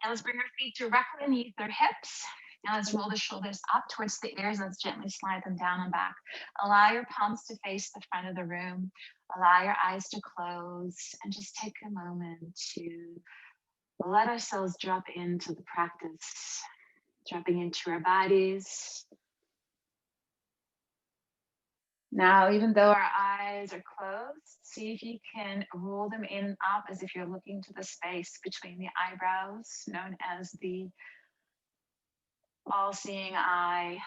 Now let's bring our feet directly beneath our hips. Now let's roll the shoulders up towards the ears. Let's gently slide them down and back. Allow your palms to face the front of the room. Allow your eyes to close and just take a moment to let ourselves drop into the practice, dropping into our bodies. Now, even though our eyes are closed, see if you can roll them in and up as if you're looking to the space between the eyebrows, known as the all-seeing eye,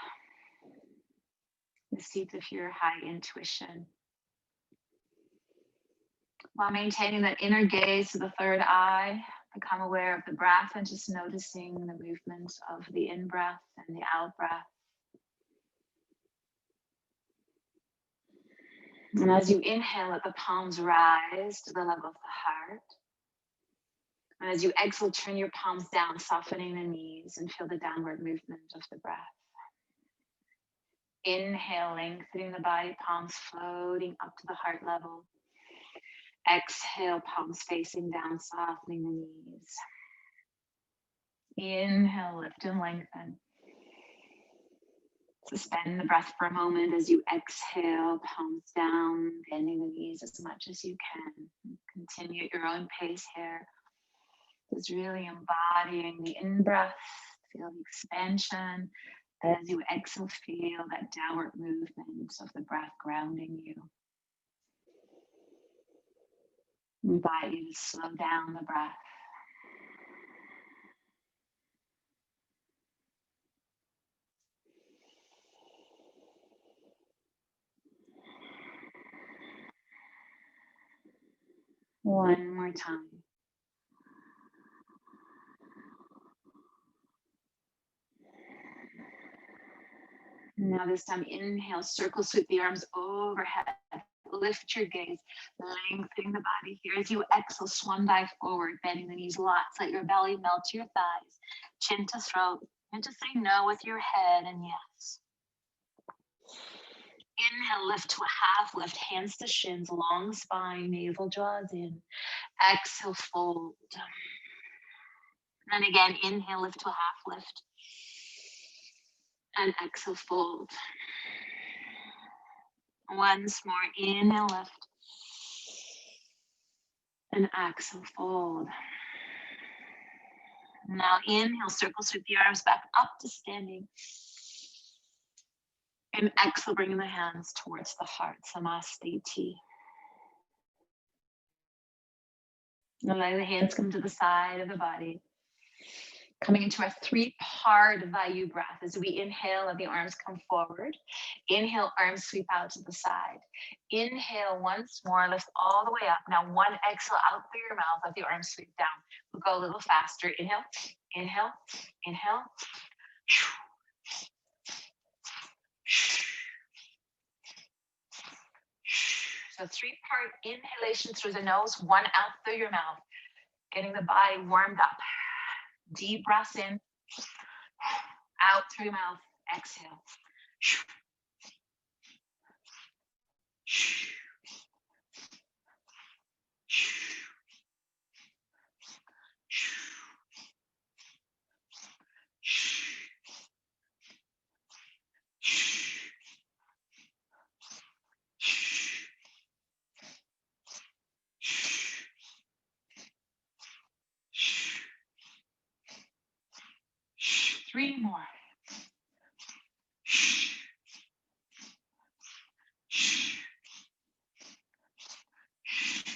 the seat of your high intuition. While maintaining that inner gaze to the third eye, become aware of the breath and just noticing the movement of the in-breath and the out-breath. And as you inhale, let the palms rise to the level of the heart. And as you exhale, turn your palms down, softening the knees, and feel the downward movement of the breath. Inhale, lengthening the body, palms floating up to the heart level. Exhale, palms facing down, softening the knees. Inhale, lift and lengthen. Suspend the breath for a moment as you exhale, palms down, bending the knees as much as you can. Continue at your own pace here. Just really embodying the in-breath, feel the expansion. As you exhale, feel that downward movement of the breath grounding you. Invite you to slow down the breath. One more time. Now this time, inhale, circle, sweep the arms overhead. Lift your gaze, lengthening the body here. As you exhale, swan dive forward, bending the knees lots. Let your belly melt to your thighs, chin to throat, and just say no with your head and yes. Inhale, lift to a half lift, hands to shins, long spine, navel draws in. Exhale, fold. And again, inhale, lift to a half lift. And exhale, fold. Once more, inhale, lift. And exhale, fold. Now inhale, circle, sweep the arms back up to standing. And exhale, bringing the hands towards the heart, Samastiti. And letting the hands come to the side of the body. Coming into our three-part Vayu breath. As we inhale, let the arms come forward. Inhale, arms sweep out to the side. Inhale once more, lift all the way up. Now one exhale out through your mouth, let the arms sweep down. We'll go a little faster. Inhale, inhale, inhale. So three-part inhalation through the nose, one out through your mouth. Getting the body warmed up. Deep breaths in, out through your mouth, exhale. Three more.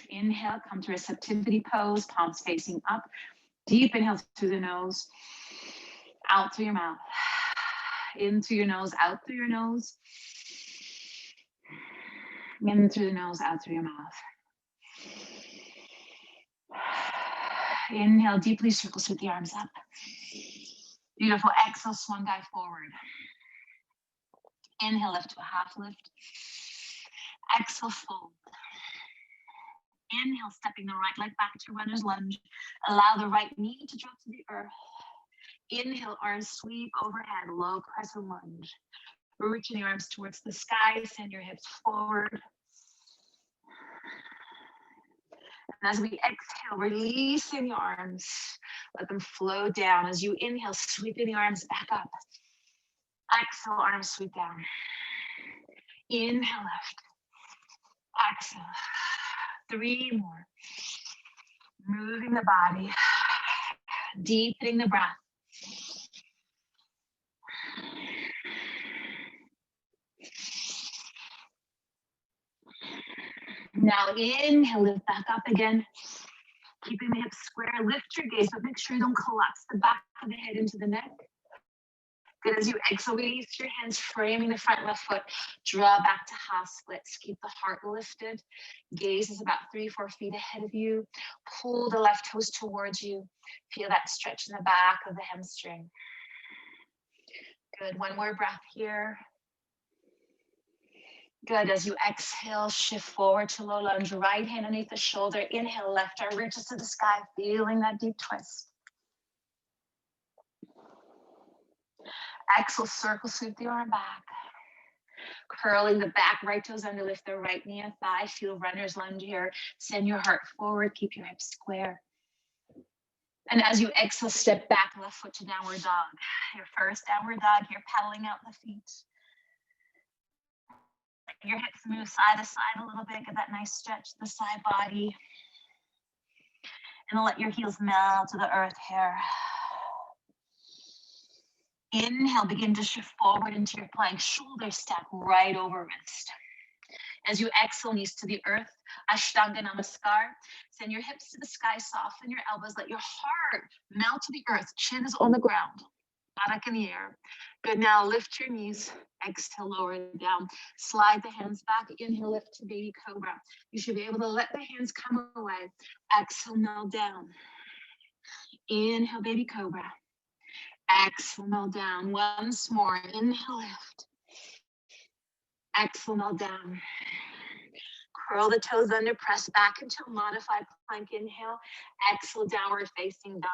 Inhale, come to receptivity pose, palms facing up. Deep inhale through the nose, out through your mouth. In through your nose, out through your nose. In through the nose, out through your mouth. Inhale, deeply circle, sweep the arms up. Beautiful. Exhale, swan dive forward. Inhale, lift to a half lift. Exhale, fold. Inhale, stepping the right leg back to runner's lunge. Allow the right knee to drop to the earth. Inhale, arms sweep overhead, low crescent lunge. Reaching your arms towards the sky, send your hips forward. And as we exhale, releasing the arms, let them flow down. As you inhale, sweeping the arms back up. Exhale, arms sweep down. Inhale, lift. Exhale. 3 more. Moving the body. Deepening the breath. Now inhale, lift back up again. Keeping the hips square. Lift your gaze, but make sure you don't collapse the back of the head into the neck. Good. As you exhale, release your hands, framing the front left foot. Draw back to half splits. Keep the heart lifted. Gaze is about 3-4 feet ahead of you. Pull the left toes towards you. Feel that stretch in the back of the hamstring. Good. One more breath here. Good. As you exhale, shift forward to low lunge. Right hand underneath the shoulder. Inhale, left arm reaches to the sky. Feeling that deep twist. Exhale, circle, sweep the arm back. Curling the back, right toes under, lift the right knee and thigh. Feel runner's lunge here. Send your heart forward, keep your hips square. And as you exhale, step back, left foot to downward dog. Your first downward dog here, pedaling out the feet. Your hips move side to side a little bit, get that nice stretch to the side body. And let your heels melt to the earth here. Inhale, begin to shift forward into your plank. Shoulder stack right over wrist. As you exhale, knees to the earth. Ashtanga Namaskar. Send your hips to the sky, soften your elbows. Let your heart melt to the earth. Chin is on the ground. Back in the air. Good. Now lift your knees. Exhale, lower down. Slide the hands back. Inhale, lift to baby cobra. You should be able to let the hands come away. Exhale, melt down. Inhale, baby cobra. Exhale, melt down. Once more. Inhale, lift. Exhale, melt down. Curl the toes under, press back into a modified plank. Inhale. Exhale, downward facing dog.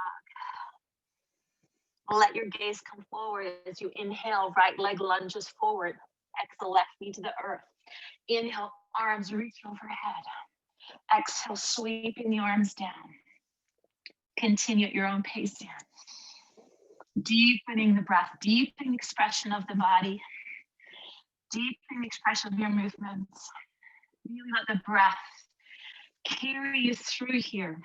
Let your gaze come forward as you inhale. Right leg lunges forward. Exhale, left knee to the earth. Inhale, arms reach overhead. Exhale, sweeping the arms down. Continue at your own pace here. Deepening the breath, deepening the expression of the body, deepening the expression of your movements. Really let the breath carry you through here.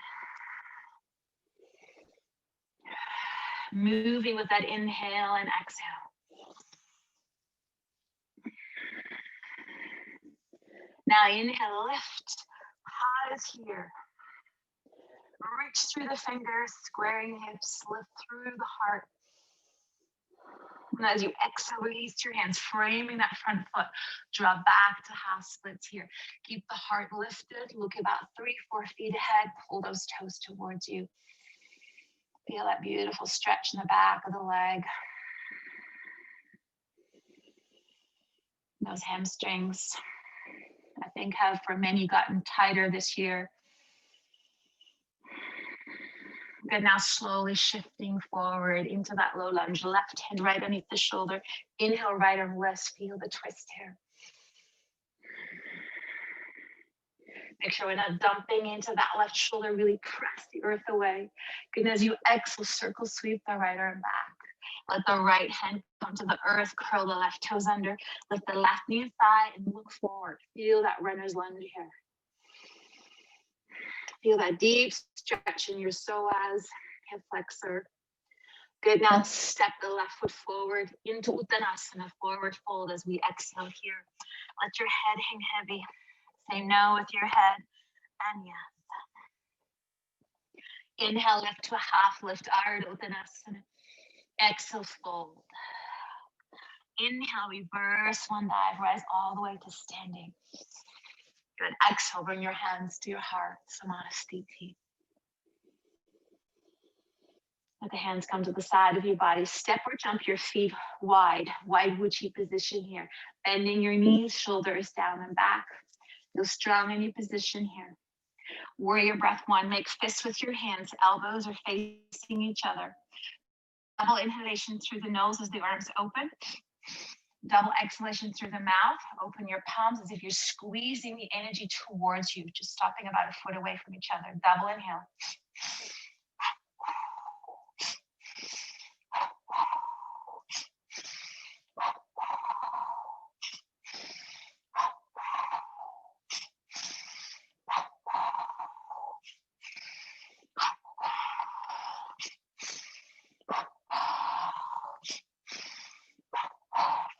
Moving with that inhale and exhale. Now inhale, lift, pause here. Reach through the fingers, squaring the hips, lift through the heart. And as you exhale, release your hands, framing that front foot. Draw back to half splits here. Keep the heart lifted. Look about 3-4 feet ahead. Pull those toes towards you. Feel that beautiful stretch in the back of the leg. Those hamstrings, I think, have for many gotten tighter this year. Good. Now slowly shifting forward into that low lunge. Left hand right underneath the shoulder. Inhale, right arm lifts. Feel the twist here. Make sure we're not dumping into that left shoulder. Really press the earth away. Good. As you exhale, circle sweep the right arm back. Let the right hand come to the earth. Curl the left toes under. Lift the left knee and thigh and look forward. Feel that runner's lunge here. Feel that deep stretch in your psoas, hip flexor. Good. Now step the left foot forward into Uttanasana, forward fold as we exhale here. Let your head hang heavy. Say no with your head and yes. Inhale, lift to a half lift, Ardha Uttanasana. Exhale, fold. Inhale, reverse one dive, rise all the way to standing. Good. Exhale, bring your hands to your heart, Samasthiti. Let the hands come to the side of your body. Step or jump your feet wide Uchi position here. Bending your knees, shoulders down and back. Feel strong in your position here. Warrior breath 1. Make fists with your hands. Elbows are facing each other. Double inhalation through the nose as the arms open. Double exhalation through the mouth. Open your palms as if you're squeezing the energy towards you, just stopping about a foot away from each other. Double inhale.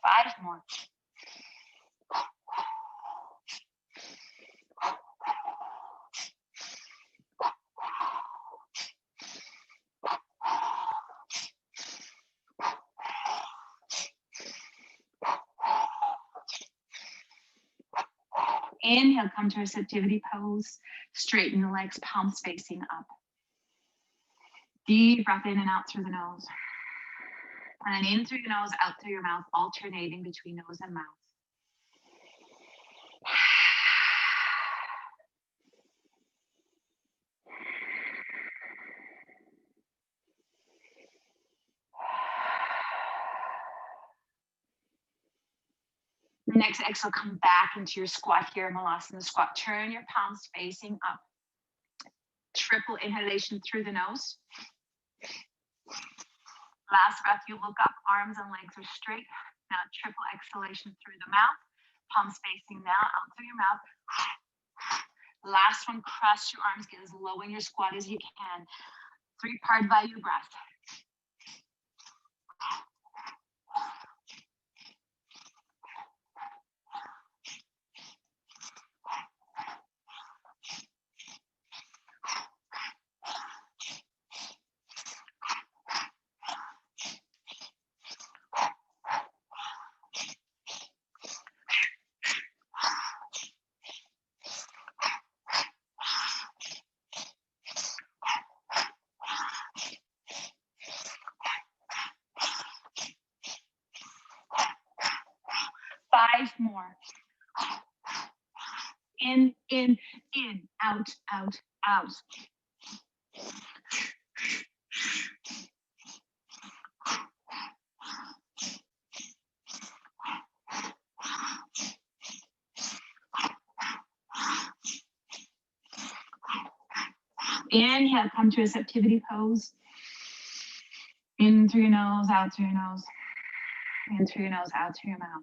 Five more. Inhale, come to receptivity pose. Straighten the legs, palms facing up. Deep breath in and out through the nose. And then in through your nose, out through your mouth, alternating between nose and mouth. Next exhale, come back into your squat here, Malasana squat. Turn your palms facing up. Triple inhalation through the nose. Last breath, you look up, arms and legs are straight. Now triple exhalation through the mouth. Palms facing now, out through your mouth. Last one, cross your arms, get as low in your squat as you can. 3-part Vayu breath. Five more. In, out, out, out. Inhale, come to receptivity pose. In through your nose, out through your nose. In through your nose, out through your mouth.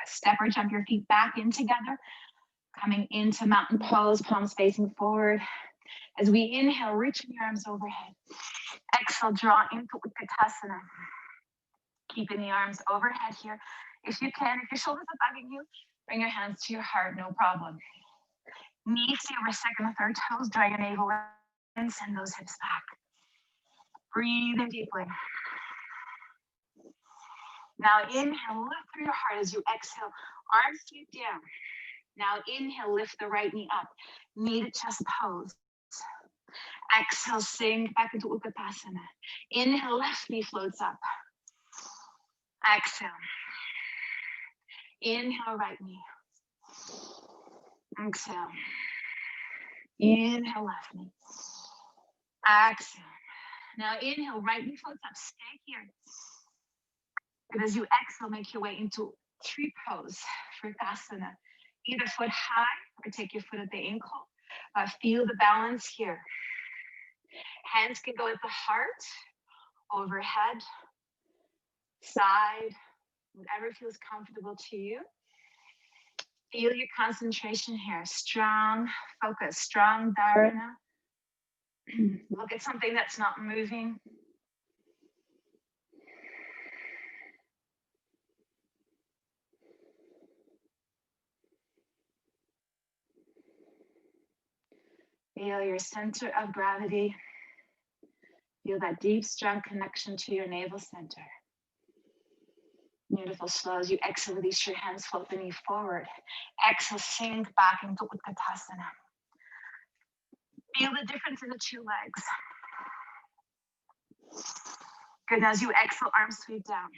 Step or jump your feet back in together. Coming into mountain pose, palms facing forward. As we inhale, reaching your arms overhead. Exhale, draw into Utkatasana. Keeping the arms overhead here. If you can, if your shoulders are bugging you, bring your hands to your heart, no problem. Knees to over second and third toes, draw your navel in, send those hips back. Breathe in deeply. Now inhale, lift through your heart as you exhale, arms sweep down. Now inhale, lift the right knee up, knee to chest pose. Exhale, sink back into Utkatasana. Inhale, left knee floats up. Exhale. Inhale, right knee. Exhale. Inhale, left knee. Exhale. Now inhale, right knee floats up. Stay here. And as you exhale, make your way into tree pose for Utkatasana. Either foot high or take your foot at the ankle. Feel the balance here. Hands can go at the heart, overhead, side, whatever feels comfortable to you. Feel your concentration here. Strong focus, strong dharana. Look at something that's not moving. Feel your center of gravity. Feel that deep, strong connection to your navel center. Beautiful. Slow as you exhale, release your hands, float the knee forward. Exhale, sink back into Utkatasana. Feel the difference in the two legs. Good. As you exhale, arms sweep down.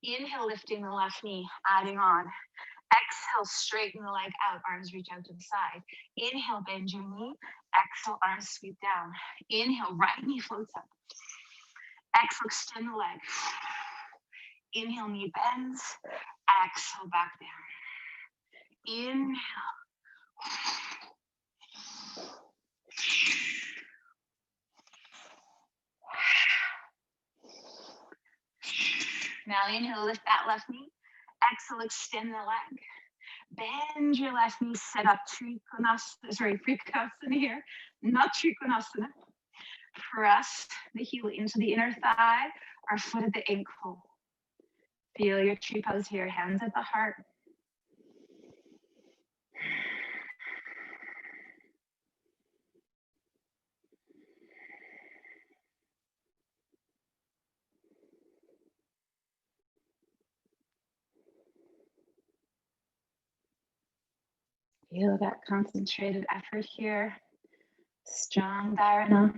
Inhale, lifting the left knee, adding on. Exhale, straighten the leg out, arms reach out to the side. Inhale, bend your knee. Exhale, arms sweep down. Inhale, right knee floats up. Exhale, extend the leg. Inhale, knee bends. Exhale, back down. Inhale. Now inhale, lift that left knee. Exhale, extend the leg. Bend your left knee, set up Trikonasana here, not Trikonasana. Press the heel into the inner thigh or foot at the ankle. Feel your tree pose here, hands at the heart. Feel that concentrated effort here. Strong dharana.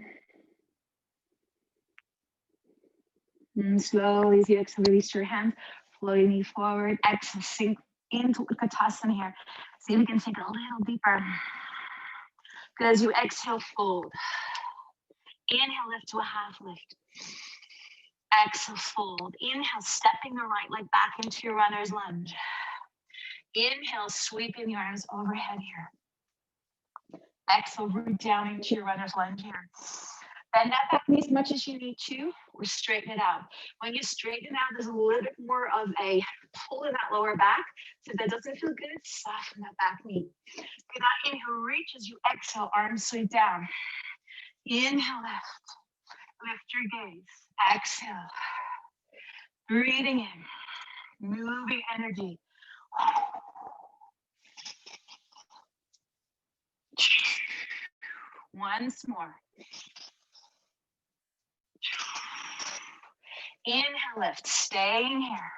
And slowly as you exhale, release your hands, flow your knee forward. Exhale, sink into Utkatasana here. See if we can sink a little deeper. Good, as you exhale, fold. Inhale, lift to a half lift. Exhale, fold. Inhale, stepping the right leg back into your runner's lunge. Inhale, sweeping your arms overhead here. Exhale, root down into your runner's lunge here. Bend that back knee as much as you need to, or straighten it out. When you straighten it out, there's a little bit more of a pull in that lower back. So if that doesn't feel good, soften that back knee. Good, now inhale, reach as you exhale, arms sweep down. Inhale, lift your gaze. Exhale. Breathing in, moving energy. Once more. Inhale, lift, staying here.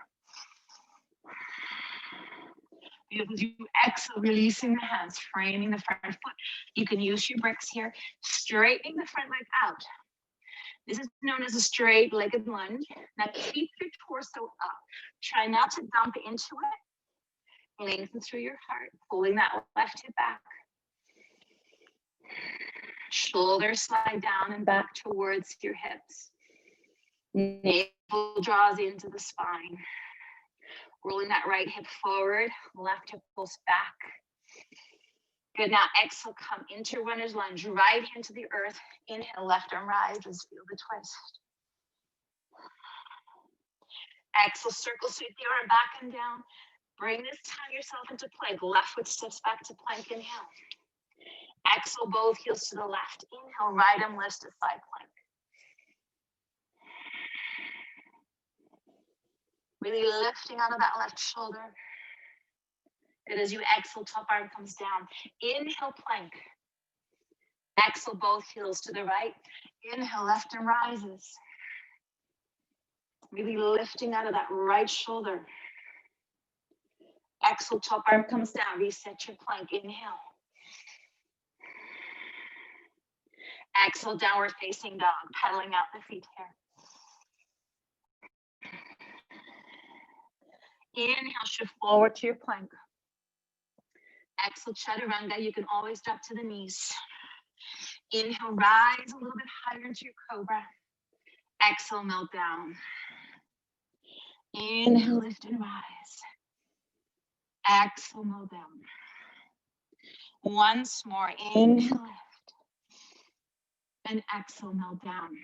Beautiful. As you exhale, releasing the hands, framing the front foot. You can use your bricks here, straightening the front leg out. This is known as a straight-legged lunge. Now keep your torso up. Try not to dump into it. Lengthen through your heart, pulling that left hip back. Shoulders slide down and back towards your hips. Navel draws into the spine. Rolling that right hip forward, left hip pulls back. Good, now exhale, come into runner's lunge, right hand to the earth. Inhale, left arm rises, feel the twist. Exhale, circle sweep the arm back and down. Bring this time yourself into plank. Left foot steps back to plank, inhale. Exhale, both heels to the left. Inhale, right arm lifts to side plank. Really lifting out of that left shoulder. Good, as you exhale, top arm comes down. Inhale, plank. Exhale, both heels to the right. Inhale, left arm rises. Really lifting out of that right shoulder. Exhale, top arm comes down. Reset your plank. Inhale. Exhale, downward facing dog. Pedaling out the feet here. Inhale, shift forward to your plank. Exhale, chaturanga. You can always drop to the knees. Inhale, rise a little bit higher into your cobra. Exhale, melt down. Inhale, lift and rise. Exhale, melt down. Once more. Inhale, lift. And exhale, melt down.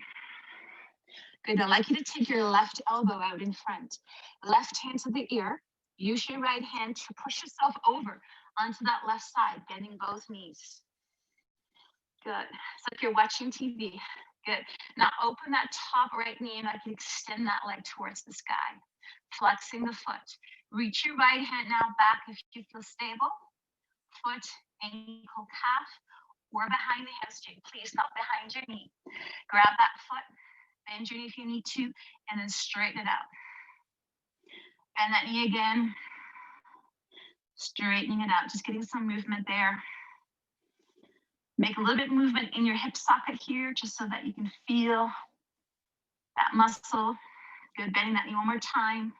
Good, I'd like you to take your left elbow out in front. Left hand to the ear. Use your right hand to push yourself over onto that left side, bending both knees. Good. It's like you're watching TV. Good. Now open that top right knee and I can extend that leg towards the sky. Flexing the foot. Reach your right hand now back if you feel stable. Foot, ankle, calf, or behind the hamstring. Please not behind your knee. Grab that foot, bend your knee if you need to, and then straighten it out. Bend that knee again. Straightening it out, just getting some movement there. Make a little bit of movement in your hip socket here, just so that you can feel that muscle. Good, bending that knee one more time.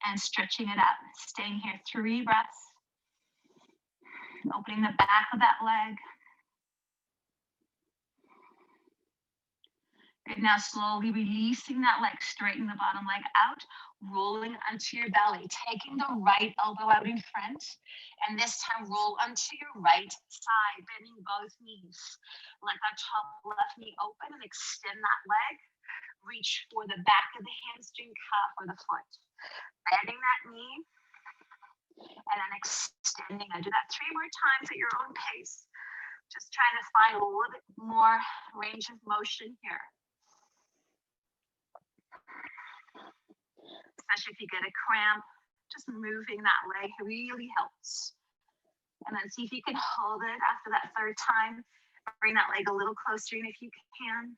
and stretching it out. Staying here 3 breaths. Opening the back of that leg. Good, now slowly releasing that leg, straightening the bottom leg out, rolling onto your belly, taking the right elbow out in front, and this time roll onto your right side, bending both knees. Let that top left knee open and extend that leg. Reach for the back of the hamstring, calf, or the foot. Bending that knee, and then extending. I do that 3 more times at your own pace. Just trying to find a little bit more range of motion here. Especially if you get a cramp, just moving that leg really helps. And then see if you can hold it after that 3rd time. Bring that leg a little closer in if you can.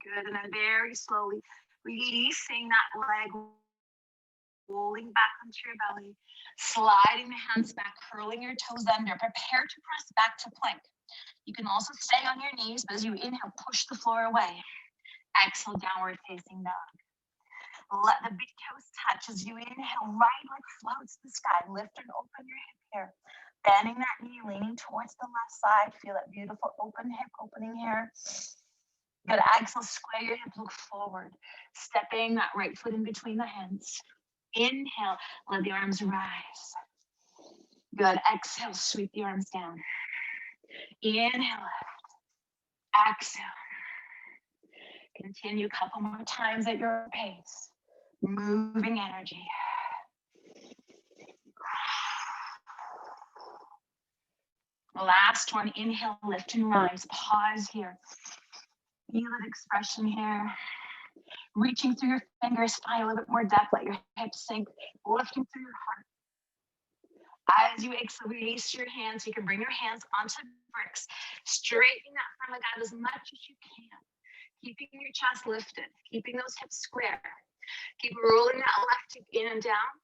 Good, and then very slowly releasing that leg, rolling back onto your belly, sliding the hands back, curling your toes under. Prepare to press back to plank. You can also stay on your knees, but as you inhale, push the floor away. Exhale, downward facing dog. Let the big toes touch as you inhale, right leg floats the sky. Lift and open your hip here. Bending that knee, leaning towards the left side. Feel that beautiful open hip opening here. Good, exhale, square your hip, look forward. Stepping that right foot in between the hands. Inhale, let the arms rise. Good, exhale, sweep the arms down. Inhale, lift. Exhale. Continue a couple more times at your pace. Moving energy. Last one, inhale, lift and rise. Pause here. Feel that expression here. Reaching through your fingers, find a little bit more depth. Let your hips sink, lifting through your heart. As you exhale, release your hands. You can bring your hands onto bricks. Straighten that front leg out as much as you can. Keeping your chest lifted, keeping those hips square. Keep rolling that left hip in and down,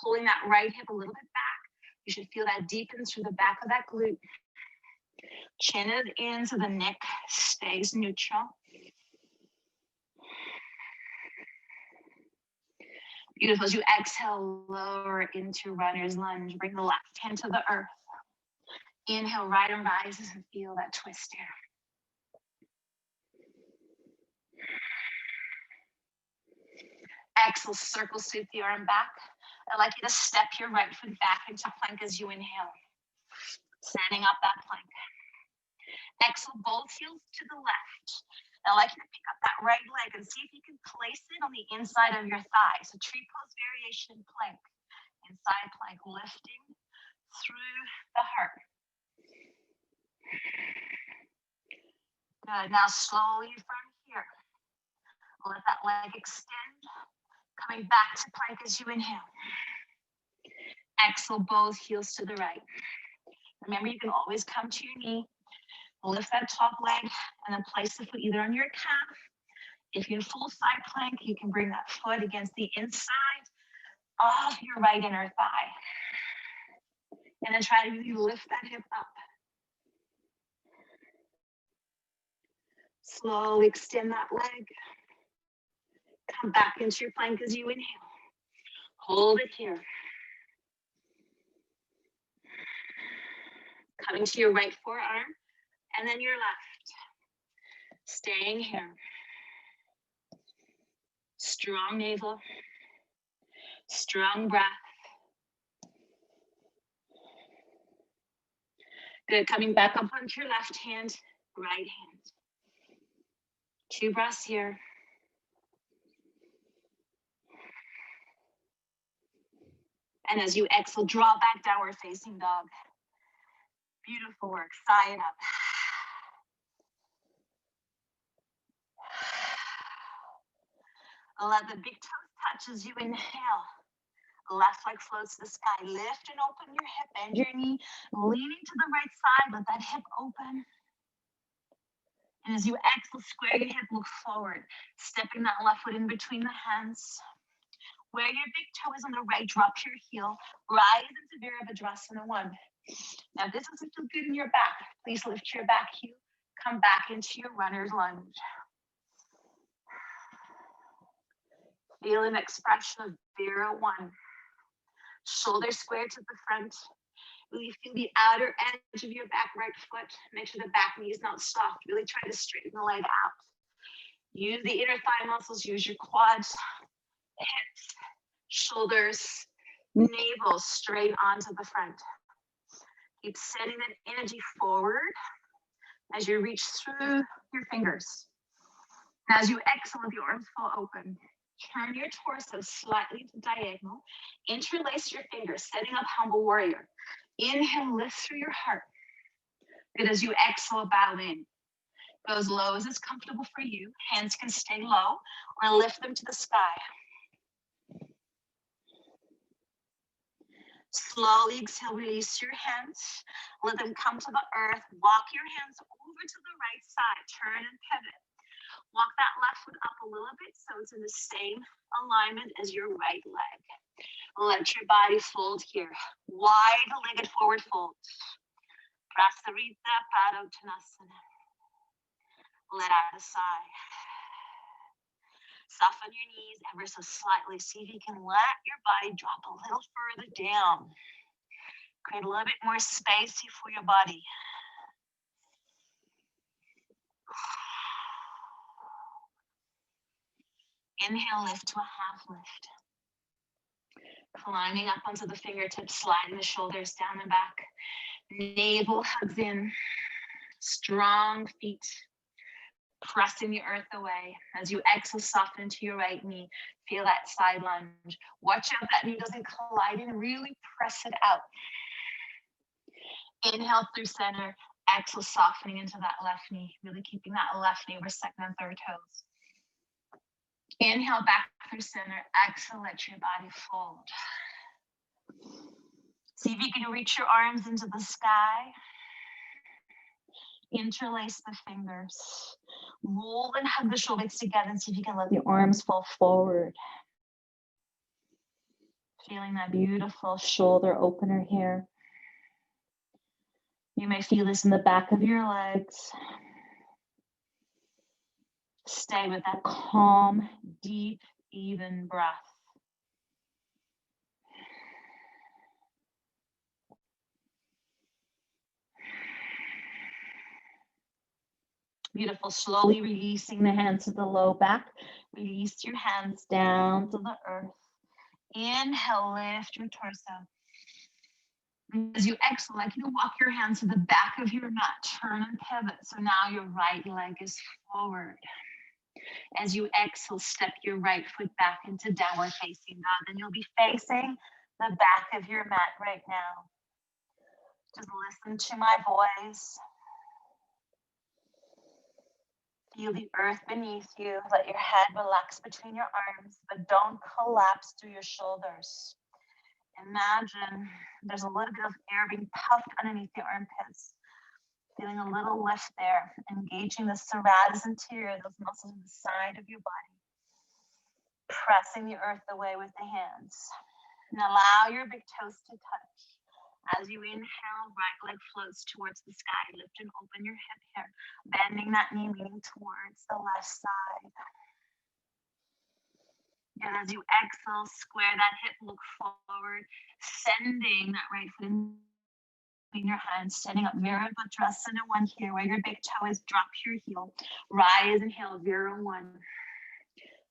pulling that right hip a little bit back. You should feel that deepens through the back of that glute. Chin is in so the neck stays neutral. Beautiful. As you exhale, lower into runner's lunge. Bring the left hand to the earth. Inhale, right arm rises and feel that twist here. Exhale, circle, sweep the arm back. I'd like you to step your right foot back into plank as you inhale. Setting up that plank. Exhale, both heels to the left. I'd like you to pick up that right leg and see if you can place it on the inside of your thigh. So tree pose variation plank. Inside plank, lifting through the heart. Good. Now slowly from here, let that leg extend. Coming back to plank as you inhale. Exhale, both heels to the right. Remember, you can always come to your knee, lift that top leg, and then place the foot either on your calf. If you're in full side plank, you can bring that foot against the inside of your right inner thigh. And then try to really lift that hip up. Slowly extend that leg. Come back into your plank as you inhale. Hold it here. Coming to your right forearm and then your left. Staying here. Strong navel. Strong breath. Good. Coming back up onto your left hand, right hand. 2 breaths here. And as you exhale, draw back, downward facing dog. Beautiful work. Sigh it up. Let the big toes touch as you inhale. Left leg floats to the sky. Lift and open your hip. Bend your knee. Leaning to the right side. Let that hip open. And as you exhale, square your hip, look forward. Stepping that left foot in between the hands. Where your big toe is on the right, drop your heel. Rise into Virabhadrasana 1. Now, if this doesn't feel good in your back, please lift your back heel, come back into your runner's lunge. Feel an expression of Vera 1. Shoulders square to the front. Really feel the outer edge of your back right foot. Make sure the back knee is not soft. Really try to straighten the leg out. Use the inner thigh muscles. Use your quads, hips, shoulders, navel straight onto the front. Keep sending that energy forward as you reach through your fingers. As you exhale, with your arms fall open, turn your torso slightly to diagonal. Interlace your fingers, setting up humble warrior. Inhale, lift through your heart. Good. As you exhale, bow in. Go as low as is comfortable for you. Hands can stay low or lift them to the sky. Slowly exhale, release your hands. Let them come to the earth. Walk your hands over to the right side. Turn and pivot. Walk that left foot up a little bit so it's in the same alignment as your right leg. Let your body fold here. Wide-legged forward fold. Prasarita Padottanasana. Let out a sigh. Soften your knees ever so slightly. See if you can let your body drop a little further down. Create a little bit more space here for your body. Inhale, lift to a half lift. Climbing up onto the fingertips, sliding the shoulders down and back. Navel hugs in. Strong feet. Pressing the earth away. As you exhale, soften into your right knee. Feel that side lunge. Watch out that knee doesn't collide in. Really press it out. Inhale through center. Exhale, softening into that left knee. Really keeping that left knee over second and third toes. Inhale back through center. Exhale, let your body fold. See if you can reach your arms into the sky. Interlace the fingers. Roll and hug the shoulders together and see if you can let the arms fall forward. Feeling that beautiful shoulder opener here. You may feel this in the back of your legs. Stay with that calm, deep, even breath. Beautiful. Slowly releasing the hands to the low back. Release your hands down to the earth. Inhale, lift your torso. As you exhale, like you walk your hands to the back of your mat. Turn and pivot. So now your right leg is forward. As you exhale, step your right foot back into downward facing dog. And you'll be facing the back of your mat right now. Just listen to my voice. Feel the earth beneath you. Let your head relax between your arms, but don't collapse through your shoulders. Imagine there's a little bit of air being puffed underneath the armpits. Feeling a little lift there, engaging the serratus anterior, those muscles on the side of your body. Pressing the earth away with the hands. And allow your big toes to touch. As you inhale, right leg floats towards the sky. Lift and open your hip here. Bending that knee, leaning towards the left side. And as you exhale, square that hip, look forward. Sending that right foot in between your hands. Standing up, Virabhadrasana 1 here, where your big toe is. Drop your heel. Rise, inhale, Vira 1.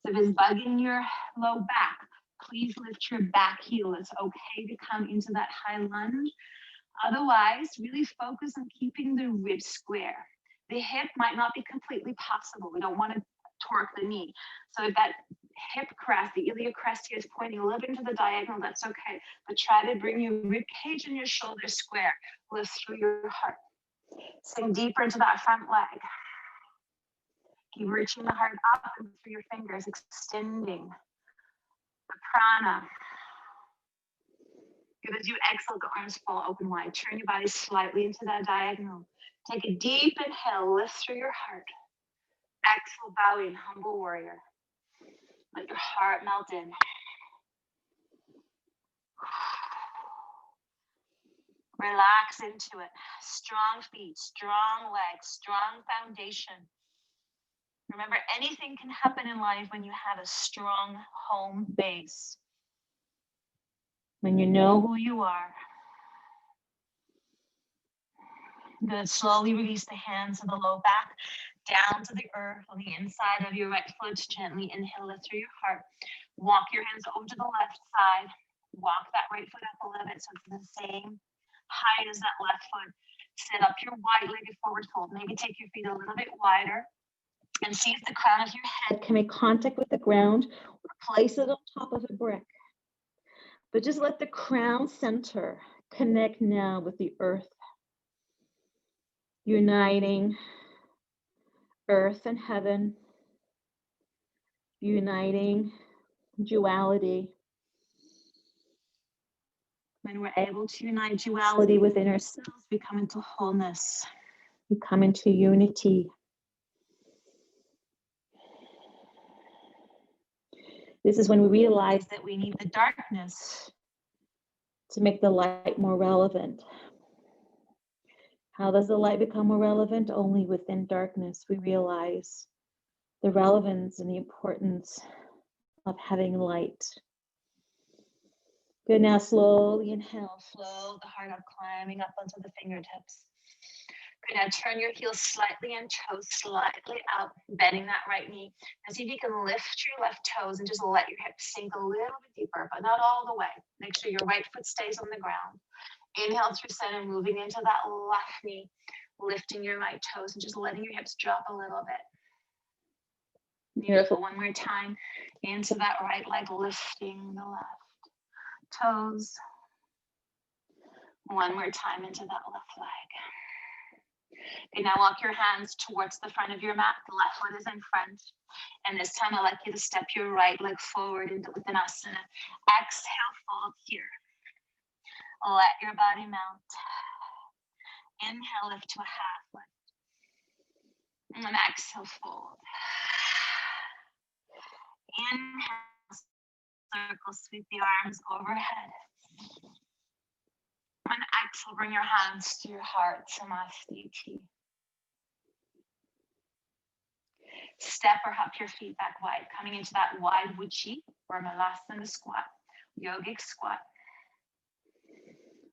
So if it's bugging your low back, please lift your back heel. It's okay to come into that high lunge. Otherwise, really focus on keeping the ribs square. The hip might not be completely possible. We don't want to torque the knee. So if that hip crest, the iliac crest here is pointing a little bit into the diagonal, that's okay. But try to bring your rib cage and your shoulders square. Lift through your heart. Sink deeper into that front leg. Keep reaching the heart up and through your fingers, extending the prana. Good. As you exhale, the arms fall open wide. Turn your body slightly into that diagonal. Take a deep inhale, lift through your heart. Exhale, bow in, humble warrior. Let your heart melt in. Relax into it. Strong feet, strong legs, strong foundation. Remember, anything can happen in life when you have a strong home base. When you know who you are. Good. Slowly release the hands of the low back down to the earth on the inside of your right foot. Gently inhale, lift through your heart. Walk your hands over to the left side. Walk that right foot up a little bit so it's the same height as that left foot. Sit up your wide-legged forward fold. Maybe take your feet a little bit wider and see if the crown of your head can make contact with the ground or place it on top of a brick. But just let the crown center connect now with the earth, uniting earth and heaven, uniting duality. When we're able to unite duality within ourselves, we come into wholeness. We come into unity. This is when we realize that we need the darkness to make the light more relevant. How does the light become more relevant? Only within darkness we realize the relevance and the importance of having light. Good, now slowly inhale, flow the heart up, climbing up onto the fingertips. Good, now turn your heels slightly and toes slightly out, bending that right knee. And see if you can lift your left toes and just let your hips sink a little bit deeper, but not all the way. Make sure your right foot stays on the ground. Inhale through center, moving into that left knee, lifting your right toes and just letting your hips drop a little bit. Beautiful. One more time. Into that right leg, lifting the left toes. One more time into that left leg. Okay, now walk your hands towards the front of your mat. The left foot is in front. And this time I'd like you to step your right leg forward into Uttanasana. Exhale, fold here. Let your body mount. Inhale, lift to a half lift. And exhale, fold. Inhale, circle, sweep the arms overhead. And exhale, bring your hands to your heart, Samastiti. Step or hop your feet back wide, coming into that wide Uchi or Malasana squat, yogic squat.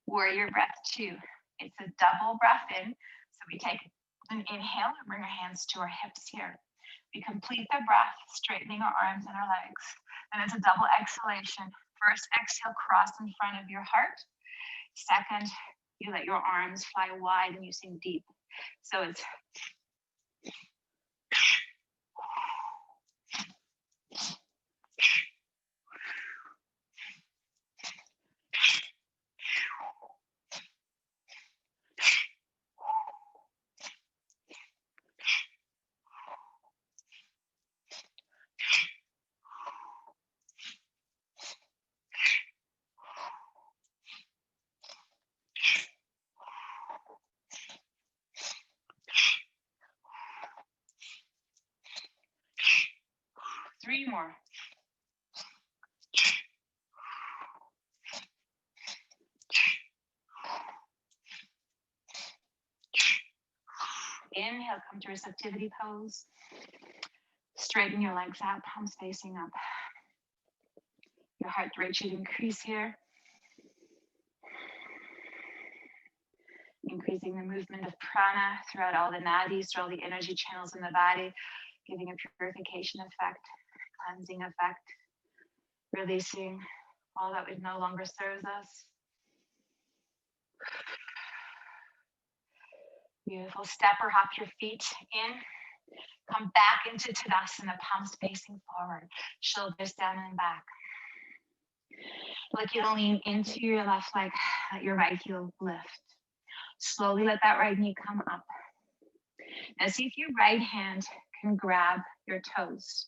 Warrior breath 2. It's a double breath in. So we take an inhale and bring our hands to our hips here. We complete the breath, straightening our arms and our legs. And it's a double exhalation. First exhale, cross in front of your heart. Second, you let your arms fly wide and you sink deep. So it's three more. Inhale, come to receptivity pose. Straighten your legs out, palms facing up. Your heart rate should increase here. Increasing the movement of prana throughout all the nadis, through all the energy channels in the body, giving a purification effect, cleansing effect, releasing all that no longer serves us. Beautiful. Step or hop your feet in. Come back into Tadasana, palms facing forward, shoulders down and back. Like you'll lean into your left leg, let your right heel lift. Slowly let that right knee come up. Now see if your right hand can grab your toes.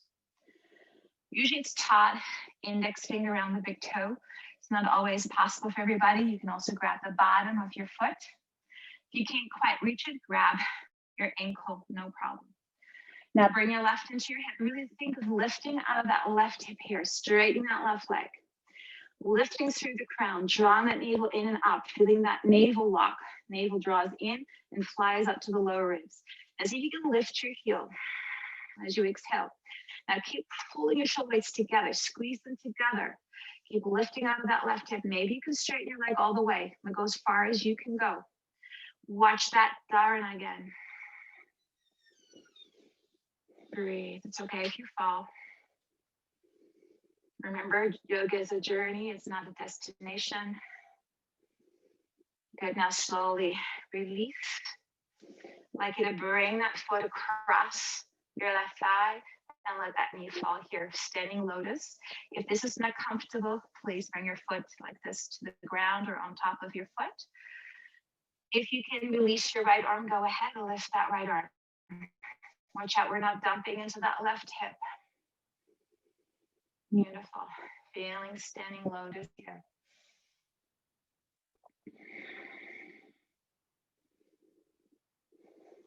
Usually it's taught index finger around the big toe. It's not always possible for everybody. You can also grab the bottom of your foot. If you can't quite reach it, grab your ankle, no problem. Now bring your left into your hip. Really think of lifting out of that left hip here. Straighten that left leg. Lifting through the crown, drawing that navel in and up, feeling that navel lock. Navel draws in and flies up to the lower ribs. As if you can lift your heel as you exhale. Now keep pulling your shoulder blades together, squeeze them together. Keep lifting out of that left hip. Maybe you can straighten your leg all the way and go as far as you can go. Watch that dharana again. Breathe. It's okay if you fall. Remember, yoga is a journey. It's not a destination. Good. Now slowly release. I'd like you to bring that foot across your left thigh and let that knee fall here. Standing lotus. If this is not comfortable, please bring your foot like this to the ground or on top of your foot. If you can release your right arm, go ahead and lift that right arm. Watch out, we're not dumping into that left hip. Beautiful. Feeling standing lotus here.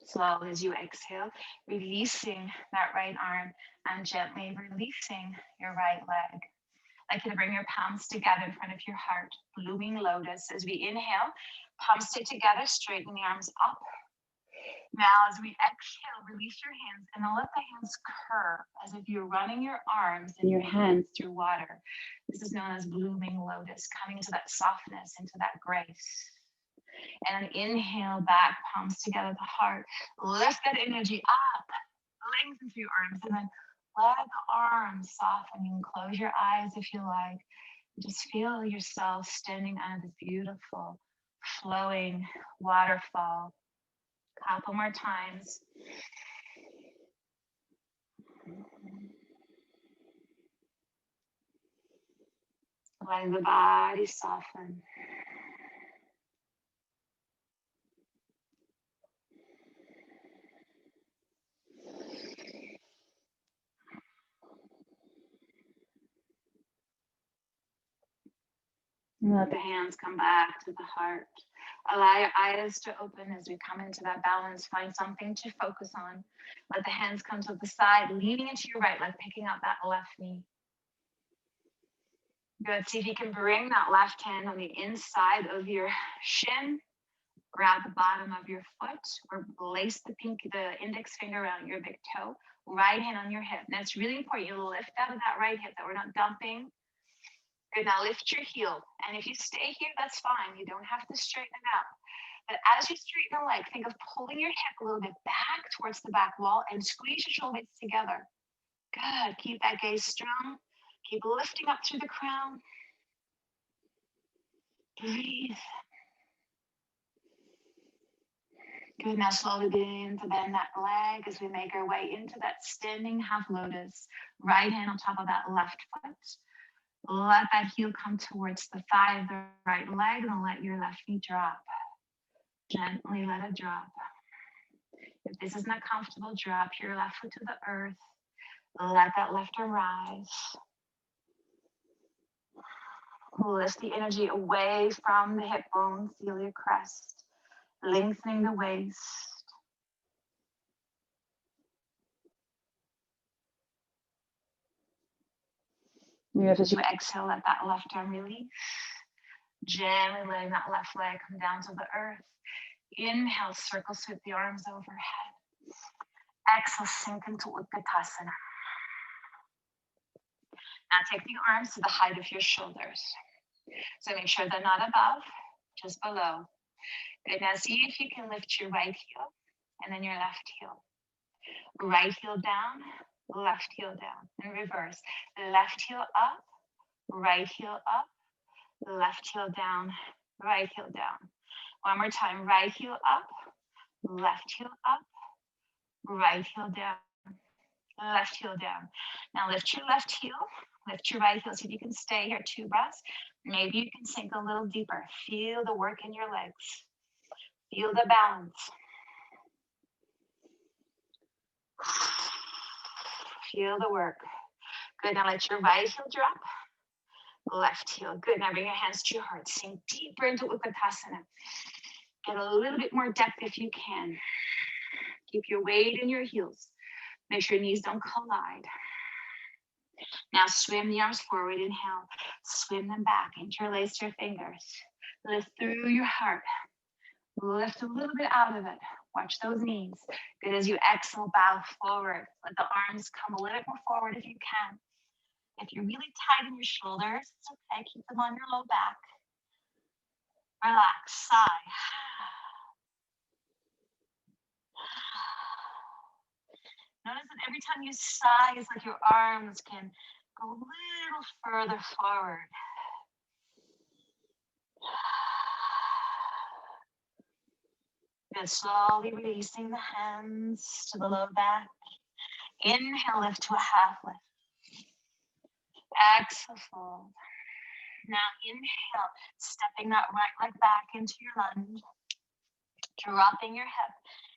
Slowly as you exhale, releasing that right arm and gently releasing your right leg. I'd like you to bring your palms together in front of your heart, blooming lotus. As we inhale, palms stay together, straighten the arms up. Now, as we exhale, release your hands and then let the hands curve as if you're running your arms and your hands through water. This is known as blooming lotus, coming into that softness, into that grace. And inhale back, palms together at the heart. Lift that energy up, lengthen through your arms, and then let the arms soften. You can close your eyes if you like. Just feel yourself standing under this beautiful, flowing waterfall. Couple more times. Let the body soften. And let the hands come back to the heart. Allow your eyes to open as we come into that balance. Find something to focus on. Let the hands come to the side, leaning into your right leg, picking up that left knee. Good. See if you can bring that left hand on the inside of your shin. Grab the bottom of your foot or place the index finger around your big toe. Right hand on your hip. Now it's really important you lift out of that right hip, that we're not dumping. Good. Now lift your heel. And if you stay here, that's fine. You don't have to straighten it out. But as you straighten the leg, think of pulling your hip a little bit back towards the back wall and squeeze your shoulders together. Good. Keep that gaze strong. Keep lifting up through the crown. Breathe. Good. Now slowly begin to bend that leg as we make our way into that standing half lotus. Right hand on top of that left foot. Let that heel come towards the thigh of the right leg and let your left knee drop. Gently let it drop. If this is not comfortable, drop your left foot to the earth. Let that left arm rise. Lift the energy away from the hip bone. Feel your crest. Lengthening the waist. As you exhale, let that left arm release. Gently letting that left leg come down to the earth. Inhale, circle sweep the arms overhead. Exhale, sink into Utkatasana. Now take the arms to the height of your shoulders. So make sure they're not above, just below. Good. Now see if you can lift your right heel and then your left heel. Right heel down, left heel down. In reverse. Left heel up, right heel up, left heel down, right heel down. One more time. Right heel up, left heel up, right heel down, left heel down. Now lift your left heel, lift your right heel. See if you can stay here 2 breaths. Maybe you can sink a little deeper. Feel the work in your legs. Feel the balance. Feel the work. Good. Now let your right heel drop. Left heel. Good. Now bring your hands to your heart. Sink deeper into Utkatasana. Get a little bit more depth if you can. Keep your weight in your heels. Make sure your knees don't collide. Now swim the arms forward, inhale, swim them back, interlace your fingers. Lift through your heart. Lift a little bit out of it. Watch those knees. Good. As you exhale, bow forward. Let the arms come a little bit more forward if you can. If you're really tight in your shoulders, it's okay. Keep them on your low back. Relax. Sigh. Notice that every time you sigh, it's like your arms can go a little further forward. Good. Slowly releasing the hands to the low back. Inhale, lift to a half lift. Exhale, fold. Now inhale, stepping that right leg back into your lunge. Dropping your hip.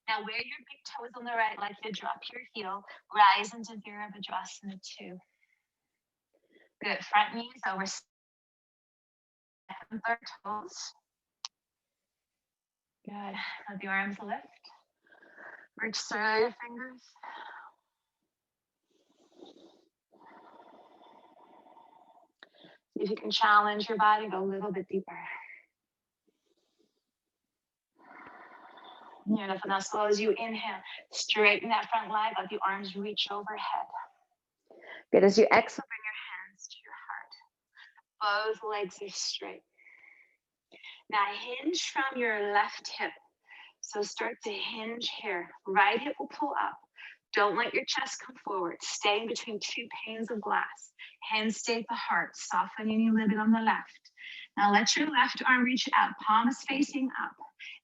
Now where your big toe is on the right leg, you drop your heel. Rise into Virabhadrasana 2. Good. Front knees over second, third toes. Good. Let the arms lift. Reach through your fingers. See if you can challenge your body, go a little bit deeper. Beautiful. Now slow as you inhale, straighten that front leg, let the arms reach overhead. Good. As you exhale, bring your hands to your heart. Both legs are straight. Now hinge from your left hip. So start to hinge here. Right hip will pull up. Don't let your chest come forward. Stay in between two panes of glass. Hands stay at the heart. Soften any little bit on the left. Now let your left arm reach out. Palms facing up,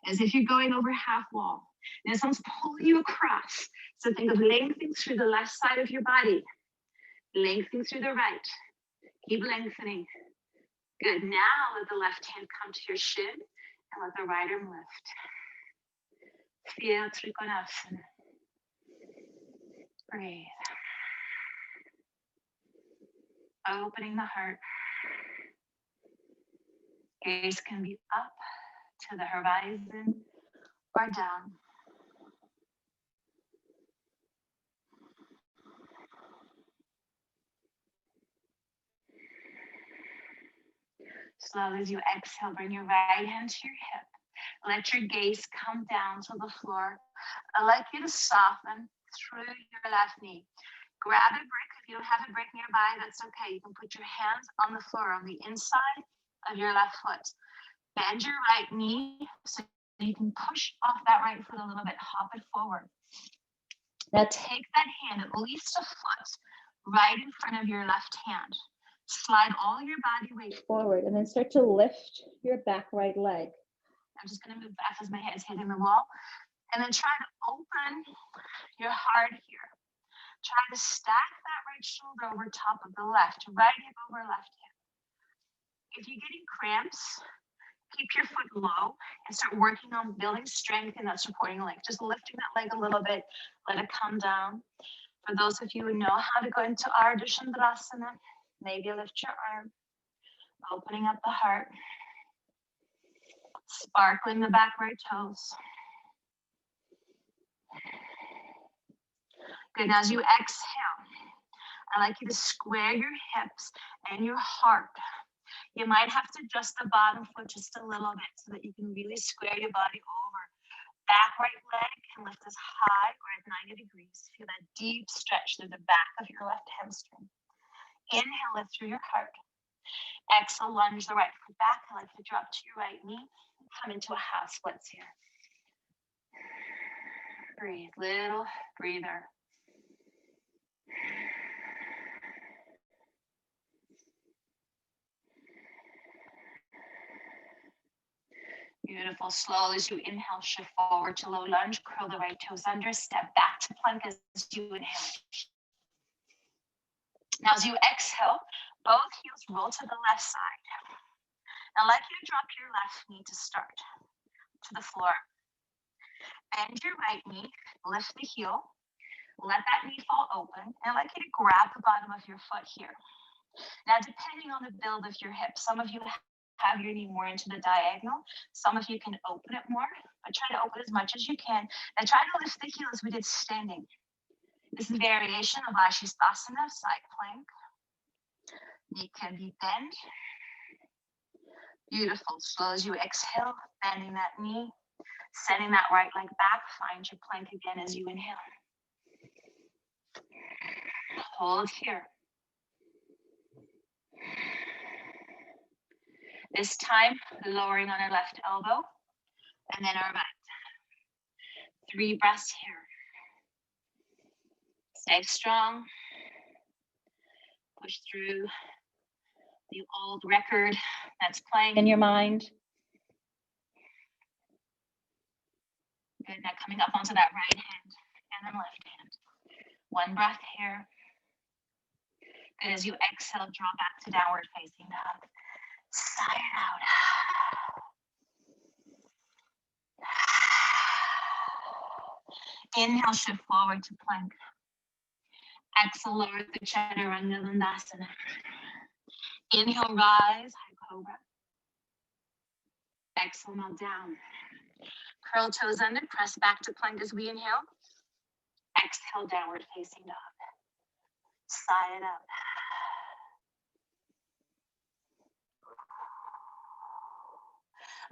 as if you're going over half wall. Now someone's pulling you across. So think of lengthening through the left side of your body. Lengthening through the right. Keep lengthening. Good. Now let the left hand come to your shin and let the right arm lift. Feel Trikonasana. Breathe. Opening the heart. Gaze can be up to the horizon or down. Slowly as you exhale, bring your right hand to your hip. Let your gaze come down to the floor. I'd like you to soften through your left knee. Grab a brick. If you don't have a brick nearby, that's okay. You can put your hands on the floor on the inside of your left foot. Bend your right knee so you can push off that right foot a little bit. Hop it forward. Now take that hand at least a foot right in front of your left hand. Slide all your body weight forward and then start to lift your back right leg. I'm just going to move back as my head's hitting the wall. And then try to open your heart here. Try to stack that right shoulder over top of the left, right hip over left hip. If you're getting cramps, keep your foot low and start working on building strength in that supporting leg. Just lifting that leg a little bit, let it come down. For those of you who know how to go into Ardha Chandrasana, maybe lift your arm, opening up the heart, sparkling the back right toes. Good. As you exhale, I'd like you to square your hips and your heart. You might have to adjust the bottom foot just a little bit so that you can really square your body over. Back right leg can lift as high or at 90 degrees. Feel that deep stretch through the back of your left hamstring. Inhale, lift through your heart. Exhale, lunge the right foot back. I'd like you to drop to your right knee. Come into a half splits here. Breathe, little breather. Beautiful. Slowly as you inhale, shift forward to low lunge, curl the right toes under, step back to plank as you inhale. Now as you exhale, both heels roll to the left side. Now I'd like you to drop your left knee to start to the floor. Bend your right knee, lift the heel, let that knee fall open, and I'd like you to grab the bottom of your foot here. Now depending on the build of your hip, some of you have your knee more into the diagonal. Some of you can open it more, but try to open as much as you can. And try to lift the heel as we did standing. This is variation of Ashisthasana, side plank. Knee can be bent. Beautiful. Slow as you exhale, bending that knee, sending that right leg back. Find your plank again as you inhale. Hold here. This time, lowering on our left elbow, and then our right. 3 breaths here. Stay strong. Push through the old record that's playing in your mind. Good. Now coming up onto that right hand and then left hand. 1 breath here. Good. As you exhale, draw back to downward facing dog. Sigh it out. Inhale, shift forward to plank. Exhale, lower the chaturanga dandasana. Inhale, rise, high cobra. Exhale, melt down. Curl toes under, press back to plank as we inhale. Exhale, downward facing dog. Sigh it out.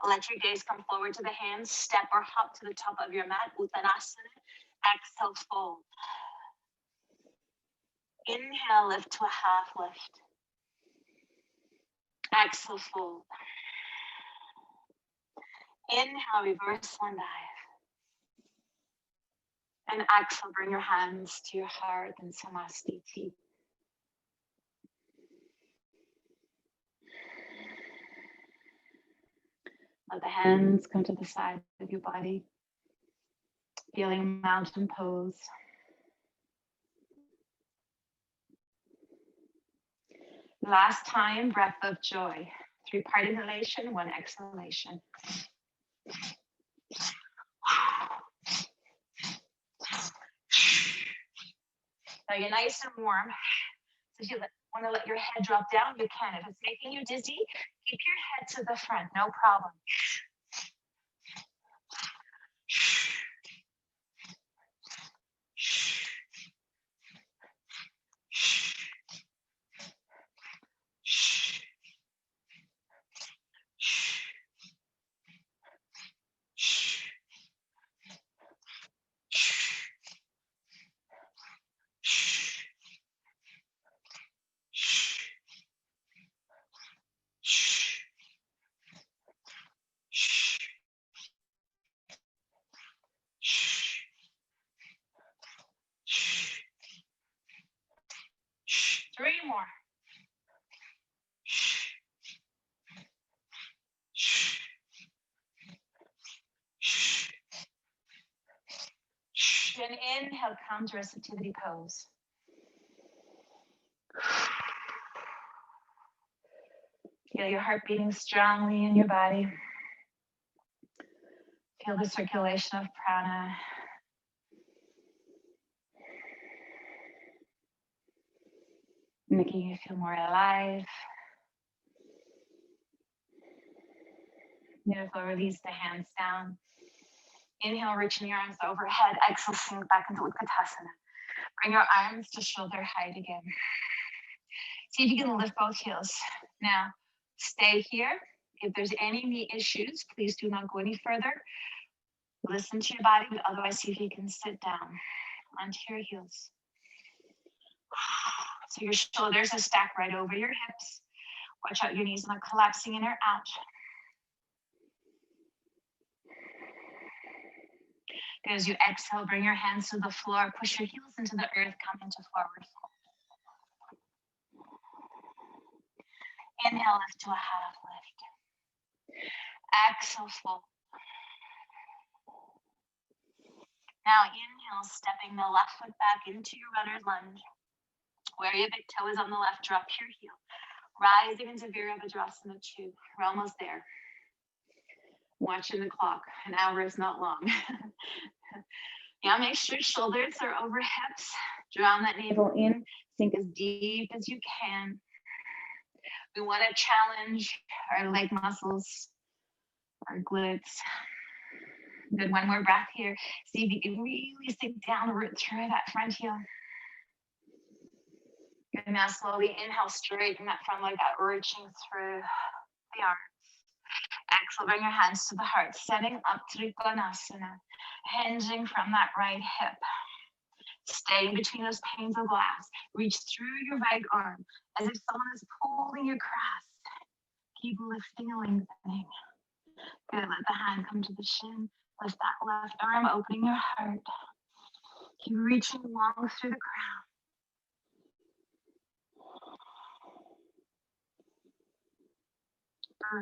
Let your gaze come forward to the hands. Step or hop to the top of your mat. Uttanasana. Exhale, fold. Inhale, lift to a half lift. Exhale, fold. Inhale, reverse one dive. And exhale, bring your hands to your heart and Samastiti. Let the hands come to the side of your body. Feeling mountain pose. Last time, breath of joy. 3-part inhalation, 1 exhalation. Now you're nice and warm. So if you want to let your head drop down, you can. If it's making you dizzy, keep your head to the front, no problem. Three more. Then inhale, come to receptivity pose. Feel your heart beating strongly in your body. Feel the circulation of prana. Making you feel more alive. Beautiful, release the hands down. Inhale, reaching your arms overhead. Exhale, sink back into Utkatasana. Bring your arms to shoulder height again. See if you can lift both heels. Now, stay here. If there's any knee issues, please do not go any further. Listen to your body, but otherwise see if you can sit down onto your heels. So your shoulders are stacked right over your hips. Watch out your knees not collapsing in or out. As you exhale, bring your hands to the floor, push your heels into the earth, come into forward fold. Inhale, lift to a half lift. Exhale, fold. Now inhale, stepping the left foot back into your runner's lunge. Where your big toe is on the left, drop your heel. Rising into Virabhadrasana 2. We're almost there. Watching the clock. An hour is not long. Yeah, make sure shoulders are over hips. Draw that navel in. Sink as deep as you can. We want to challenge our leg muscles, our glutes. Good, 1 more breath here. See if you can really sink down, root through that front heel. Good. Now slowly inhale, straighten that front leg out, reaching through the arms. Exhale, bring your hands to the heart, setting up Trikonasana, hinging from that right hip. Staying between those panes of glass. Reach through your right arm as if someone is pulling you across. Keep lifting and lengthening. Good. Let the hand come to the shin. Lift that left arm, opening your heart. Keep reaching long through the crown.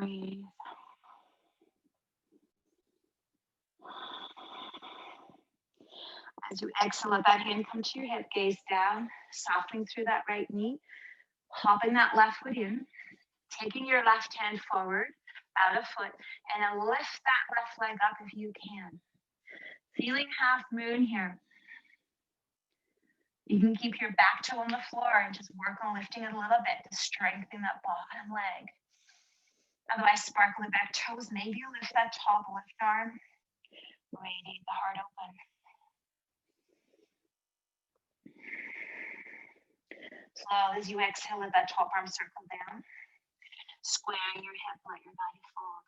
Breathe. As you exhale, let that hand come to your hip, gaze down, softening through that right knee, hopping that left foot in, taking your left hand forward, out of foot, and then lift that left leg up if you can. Feeling half moon here. You can keep your back toe on the floor and just work on lifting it a little bit to strengthen that bottom leg. Otherwise, sparkle the back toes. Maybe you lift that top left arm. Radiate the heart open. Slow as you exhale, let that top arm circle down. Squaring your hip, let your body fold.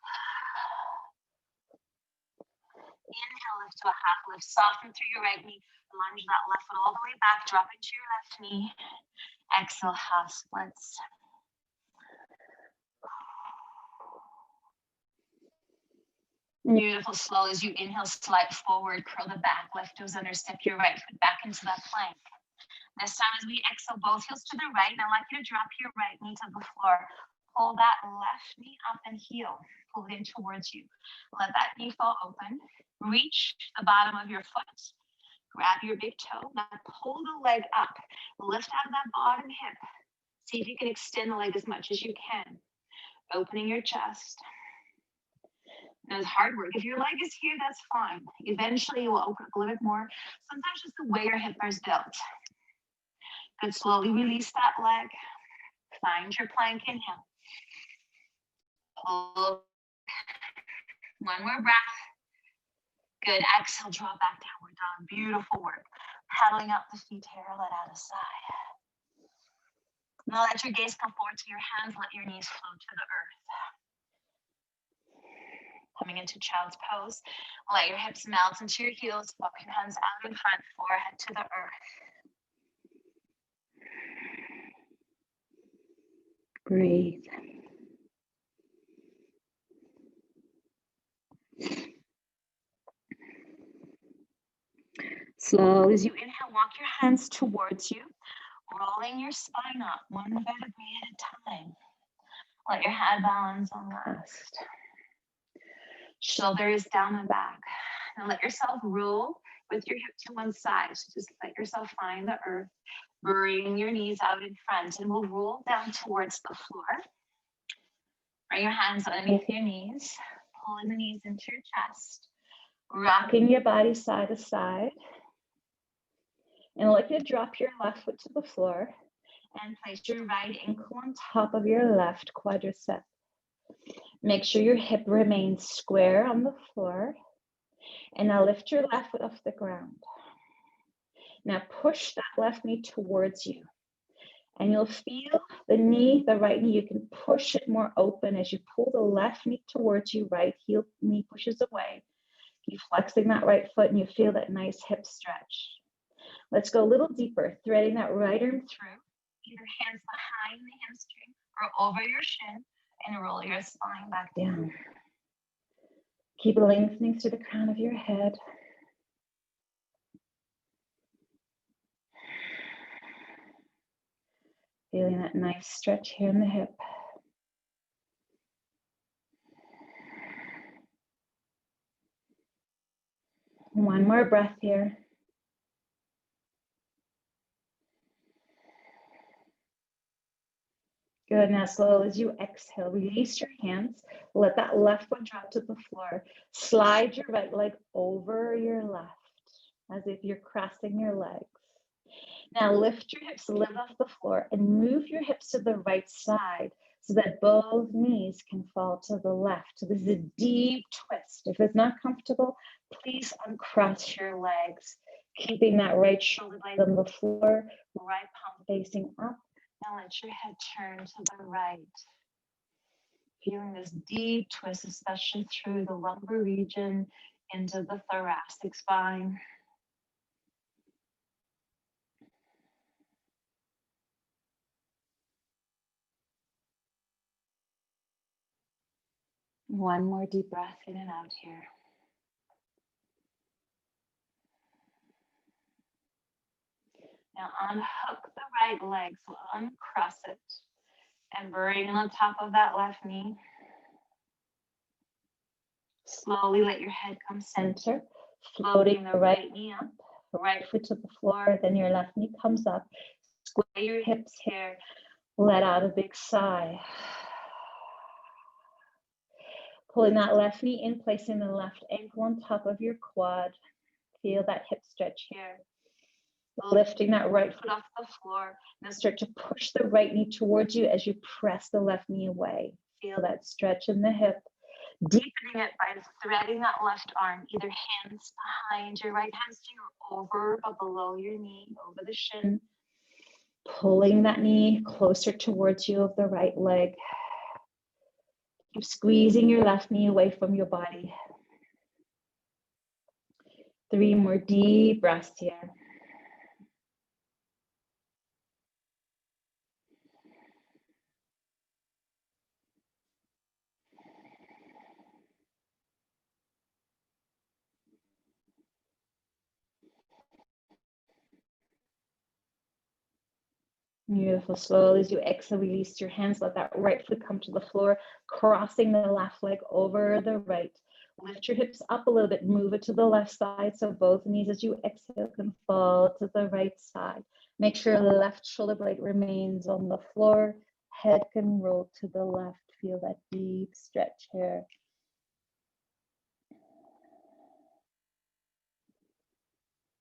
Inhale, lift to a half lift. Soften through your right knee. Lunge that left foot all the way back. Drop into your left knee. Exhale, half splits. Beautiful. Slow as you inhale, slide forward, curl the back, left toes under, step your right foot back into that plank. This time as we exhale, both heels to the right. Now I'd like you to drop your right knee to the floor. Pull that left knee up and heel. Pull it in towards you. Let that knee fall open. Reach the bottom of your foot. Grab your big toe. Now pull the leg up. Lift out of that bottom hip. See if you can extend the leg as much as you can. Opening your chest. Now it's hard work. If your leg is here, that's fine. Eventually, you will open up a little bit more. Sometimes just the way your hip is built. Good. Slowly release that leg. Find your plank. Inhale. Pull. One more breath. Good. Exhale. Draw back down. We're done. Beautiful work. Paddling up the feet here. Let out a sigh. Now let your gaze come forward to your hands. Let your knees flow to the earth. Coming into child's pose. Let your hips melt into your heels. Walk your hands out in front. Forehead to the earth. Breathe. Slow as you inhale, walk your hands towards you, rolling your spine up, one vertebrae at a time. Let your head balance on last. Shoulders down and back. Now let yourself roll with your hip to one side. So just let yourself find the earth. Bring your knees out in front and we'll roll down towards the floor. Bring your hands underneath your knees. Pulling the knees into your chest. Rocking your body side to side. And I'd like you to drop your left foot to the floor and place your right ankle on top of your left quadricep. Make sure your hip remains square on the floor. And now lift your left foot off the ground. Now push that left knee towards you. And you'll feel the knee, the right knee, you can push it more open as you pull the left knee towards you, right heel knee pushes away. Keep flexing that right foot and you feel that nice hip stretch. Let's go a little deeper, threading that right arm through, either hands behind the hamstring or over your shin, and roll your spine back down. Keep lengthening through the crown of your head. Feeling that nice stretch here in the hip. One more breath here. Good. Now, slowly as you exhale, release your hands. Let that left foot drop to the floor. Slide your right leg over your left, as if you're crossing your legs. Now, lift your hips, lift off the floor, and move your hips to the right side so that both knees can fall to the left. So this is a deep twist. If it's not comfortable, please uncross your legs, keeping that right shoulder blade on the floor, right palm facing up. Now let your head turn to the right. Feeling this deep twist, especially through the lumbar region into the thoracic spine. One more deep breath in and out here. Now unhook the right leg, so uncross it and bring it on top of that left knee. Slowly let your head come center, floating the right knee up, right foot to the floor, then your left knee comes up. Square your hips here, let out a big sigh. Pulling that left knee in, placing the left ankle on top of your quad. Feel that hip stretch here. Lifting that right foot off the floor. Now start to push the right knee towards you as you press the left knee away. Feel that stretch in the hip. Deepening it by threading that left arm, either hands behind your right hamstring or over or below your knee, over the shin. Pulling that knee closer towards you of the right leg. Keep squeezing your left knee away from your body. 3 more deep breaths here. Beautiful. Slowly as you exhale, release your hands. Let that right foot come to the floor, crossing the left leg over the right. Lift your hips up a little bit, move it to the left side so both knees as you exhale can fall to the right side. Make sure the left shoulder blade remains on the floor. Head can roll to the left. Feel that deep stretch here.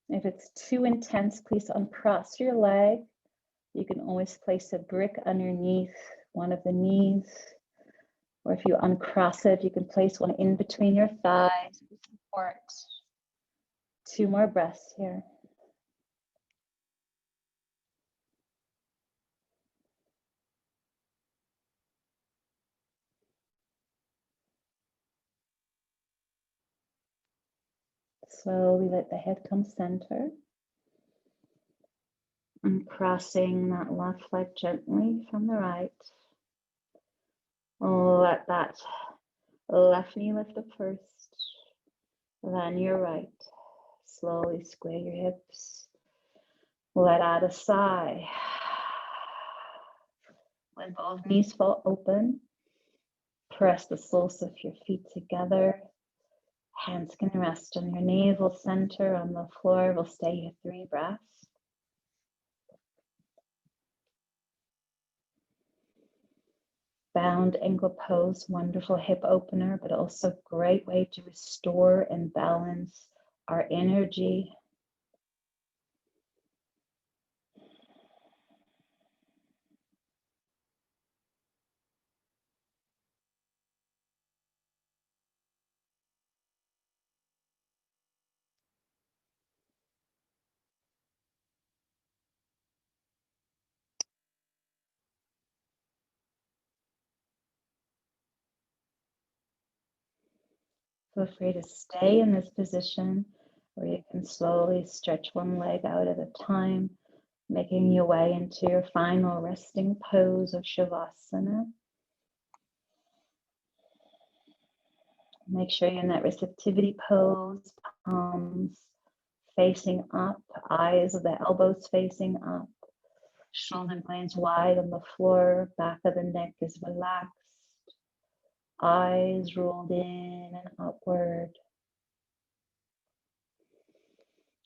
If it's too intense, please uncross your leg. You can always place a brick underneath one of the knees. Or if you uncross it, you can place one in between your thighs for support. 2 more breaths here. Slowly let the head come center. Uncrossing that left leg gently from the right. Let that left knee lift up first, then your right. Slowly square your hips. Let out a sigh. When both knees fall open, press the soles of your feet together. Hands can rest on your navel center on the floor. We'll stay here 3 breaths. Bound ankle pose, wonderful hip opener, but also great way to restore and balance our energy. Feel free to stay in this position, or you can slowly stretch one leg out at a time, making your way into your final resting pose of Shavasana. Make sure you're in that receptivity pose, palms facing up, eyes of the elbows facing up, shoulder blades wide on the floor, back of the neck is relaxed, eyes rolled in and upward.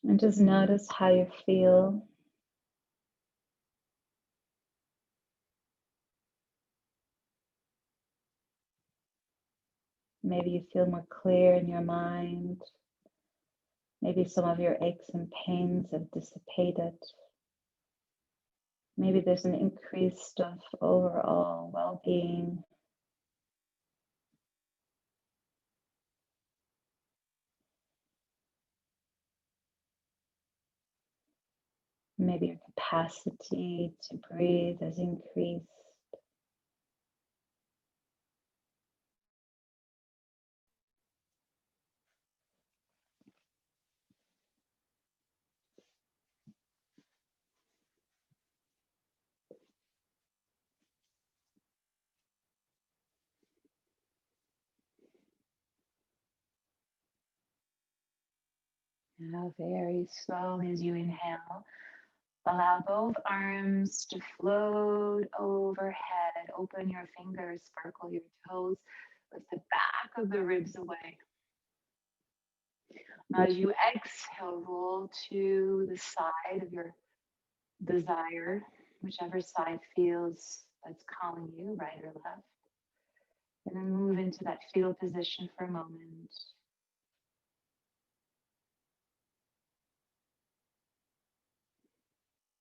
And just notice how you feel. Maybe you feel more clear in your mind. Maybe some of your aches and pains have dissipated. Maybe there's an increase of overall well-being. Maybe your capacity to breathe has increased. Now, very slowly as you inhale, allow both arms to float overhead. Open your fingers, sparkle your toes, lift the back of the ribs away. Now, as you exhale, roll to the side of your desire, whichever side feels that's calling you, right or left. And then move into that fetal position for a moment.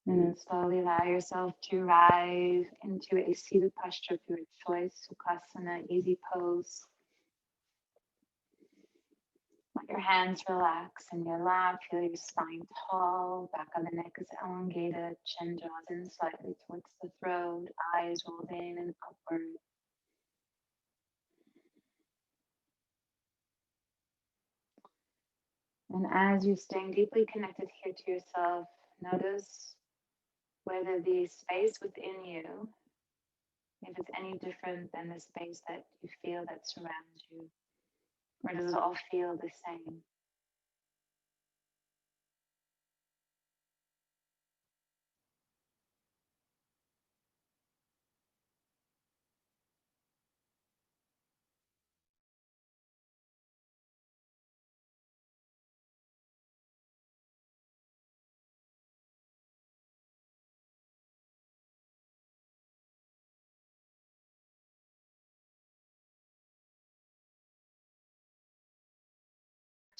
And then slowly allow yourself to rise into a seated posture of your choice, Sukhasana, easy pose. Let your hands relax in your lap. Feel your spine tall. Back of the neck is elongated. Chin draws in slightly towards the throat. Eyes rolled in and upward. And as you're staying deeply connected here to yourself, notice whether the space within you, if it's any different than the space that you feel that surrounds you, or does it all feel the same?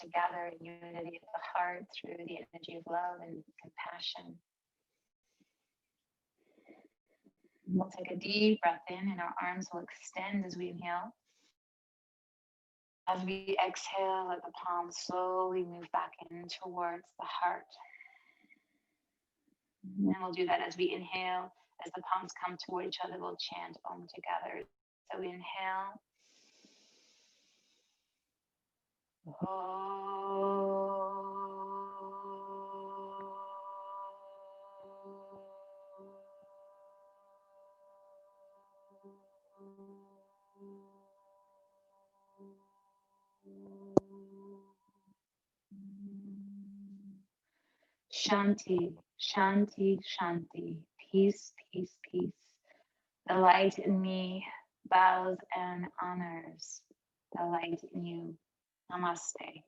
Together in unity of the heart through the energy of love and compassion. We'll take a deep breath in and our arms will extend as we inhale. As we exhale, let the palms slowly move back in towards the heart. And we'll do that as we inhale. As the palms come toward each other, we'll chant Om together. So we inhale. Shanti, Shanti, Shanti, peace, peace, peace. The light in me bows and honors the light in you. Namaste.